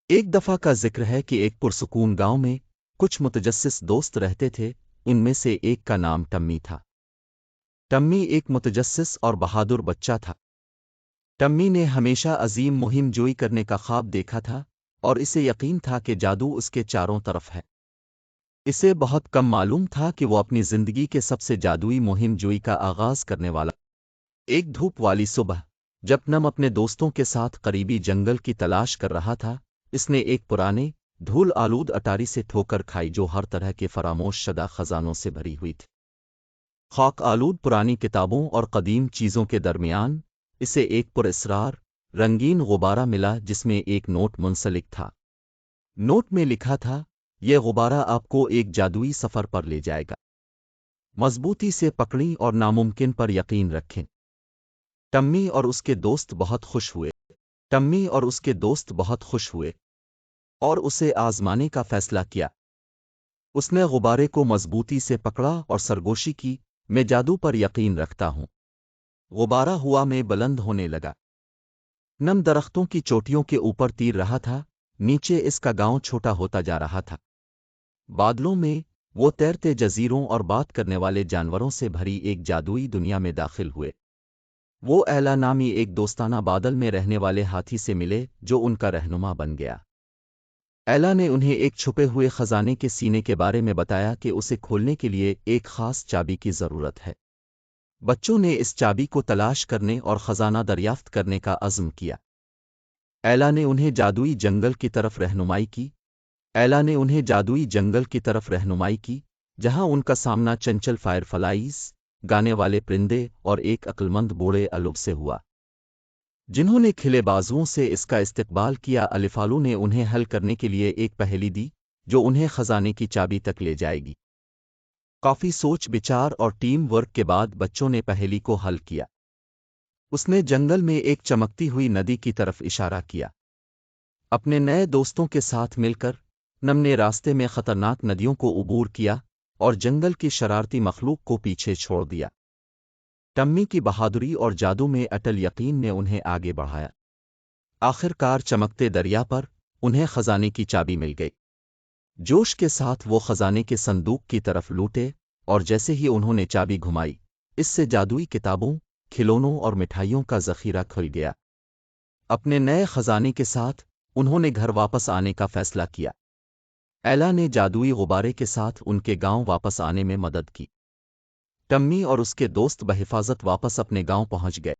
ایک دفعہ کا ذکر ہے کہ ایک پرسکون گاؤں میں کچھ متجسس دوست رہتے تھے۔ ان میں سے ایک کا نام ٹمی تھا۔ ٹمی ایک متجسس اور بہادر بچہ تھا۔ ٹمی نے ہمیشہ عظیم مہم جوئی کرنے کا خواب دیکھا تھا اور اسے یقین تھا کہ جادو اس کے چاروں طرف ہے۔ اسے بہت کم معلوم تھا کہ وہ اپنی زندگی کے سب سے جادوئی مہم جوئی کا آغاز کرنے والا۔ ایک دھوپ والی صبح جب نم اپنے دوستوں کے ساتھ قریبی جنگل کی تلاش کر رہا تھا، اس نے ایک پرانے دھول آلود اٹاری سے ٹھوکر کھائی جو ہر طرح کے فراموش شدہ خزانوں سے بھری ہوئی تھی۔ خاک آلود پرانی کتابوں اور قدیم چیزوں کے درمیان اسے ایک پر اسرار رنگین غبارہ ملا جس میں ایک نوٹ منسلک تھا۔ نوٹ میں لکھا تھا، یہ غبارہ آپ کو ایک جادوئی سفر پر لے جائے گا، مضبوطی سے پکڑیں اور ناممکن پر یقین رکھیں۔ ٹمی اور اس کے دوست بہت خوش ہوئے۔ ٹمی اور اس کے دوست بہت خوش ہوئے اور اسے آزمانے کا فیصلہ کیا۔ اس نے غبارے کو مضبوطی سے پکڑا اور سرگوشی کی، میں جادو پر یقین رکھتا ہوں۔ غبارہ ہوا میں بلند ہونے لگا۔ نم درختوں کی چوٹیوں کے اوپر تیر رہا تھا، نیچے اس کا گاؤں چھوٹا ہوتا جا رہا تھا۔ بادلوں میں وہ تیرتے جزیروں اور بات کرنے والے جانوروں سے بھری ایک جادوئی دنیا میں داخل ہوئے۔ وہ ایلا نامی ایک دوستانہ بادل میں رہنے والے ہاتھی سے ملے جو ان کا رہنما بن گیا۔ ایلا نے انہیں ایک چھپے ہوئے خزانے کے سینے کے بارے میں بتایا کہ اسے کھولنے کے لیے ایک خاص چابی کی ضرورت ہے۔ بچوں نے اس چابی کو تلاش کرنے اور خزانہ دریافت کرنے کا عزم کیا۔ ایلا نے انہیں جادوئی جنگل کی طرف رہنمائی کی۔ ایلا نے انہیں جادوئی جنگل کی طرف رہنمائی کی جہاں ان کا سامنا چنچل فائر فلائیز، گانے والے پرندے اور ایک عقلمند بوڑھے الوب سے ہوا، جنہوں نے کھلے بازوؤں سے اس کا استقبال کیا۔ الفالو نے انہیں حل کرنے کے لیے ایک پہیلی دی جو انہیں خزانے کی چابی تک لے جائے گی۔ کافی سوچ بچار اور ٹیم ورک کے بعد بچوں نے پہیلی کو حل کیا۔ اس نے جنگل میں ایک چمکتی ہوئی ندی کی طرف اشارہ کیا۔ اپنے نئے دوستوں کے ساتھ مل کر نم نے راستے میں خطرناک ندیوں کو عبور کیا اور جنگل کی شرارتی مخلوق کو پیچھے چھوڑ دیا۔ ٹمی کی بہادری اور جادو میں اٹل یقین نے انہیں آگے بڑھایا۔ آخر کار چمکتے دریا پر انہیں خزانے کی چابی مل گئی۔ جوش کے ساتھ وہ خزانے کے صندوق کی طرف لوٹے اور جیسے ہی انہوں نے چابی گھمائی، اس سے جادوئی کتابوں، کھلونوں اور مٹھائیوں کا ذخیرہ کھل گیا۔ اپنے نئے خزانے کے ساتھ انہوں نے گھر واپس آنے کا فیصلہ کیا۔ ایلا نے جادوئی غبارے کے ساتھ ان کے گاؤں واپس آنے میں مدد کی۔ ٹمی اور اس کے دوست بحفاظت واپس اپنے گاؤں پہنچ گئے۔